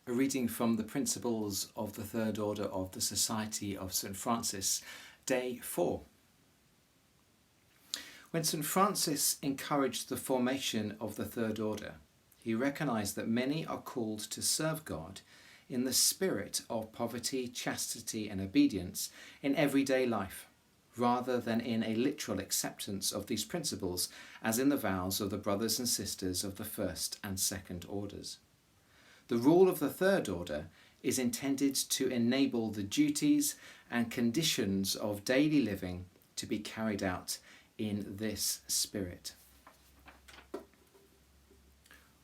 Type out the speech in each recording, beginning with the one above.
A reading from the Principles of the Third Order of the Society of St. Francis, Day 4. When St. Francis encouraged the formation of the Third Order, he recognised that many are called to serve God in the spirit of poverty, chastity and obedience in everyday life, rather than in a literal acceptance of these principles as in the vows of the brothers and sisters of the First and Second Orders. The rule of the Third Order is intended to enable the duties and conditions of daily living to be carried out in this spirit.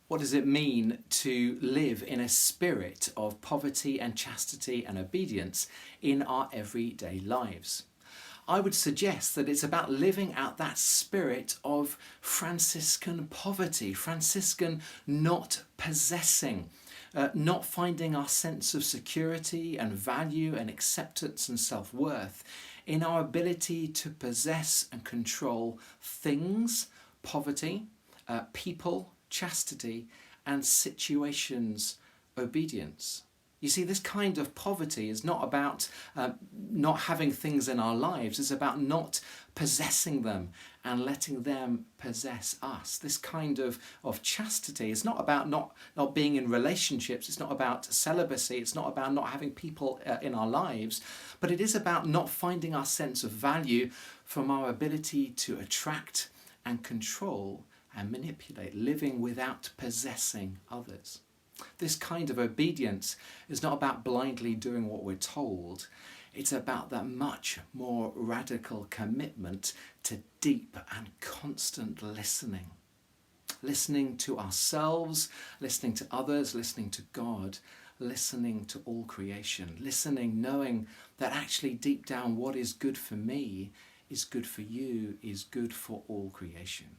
What does it mean to live in a spirit of poverty and chastity and obedience in our everyday lives? I would suggest that it's about living out that spirit of Franciscan poverty, Franciscan not possessing, not finding our sense of security and value and acceptance and self-worth in our ability to possess and control things, poverty, people, chastity, and situations, obedience. You see, this kind of poverty is not about not having things in our lives. It's about not possessing them and letting them possess us. This kind of chastity is not about not being in relationships. It's not about celibacy. It's not about not having people in our lives. But it is about not finding our sense of value from our ability to attract and control and manipulate, living without possessing others. This kind of obedience is not about blindly doing what we're told. It's about that much more radical commitment to deep and constant listening. Listening to ourselves, listening to others, listening to God, listening to all creation. Listening, knowing that actually deep down what is good for me is good for you, is good for all creation.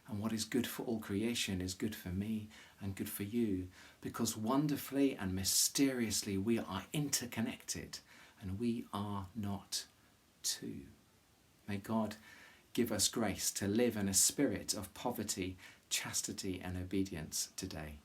And what is good for all creation is good for me and good for you, because wonderfully and mysteriously we are interconnected and we are not two. May God give us grace to live in a spirit of poverty, chastity and obedience today.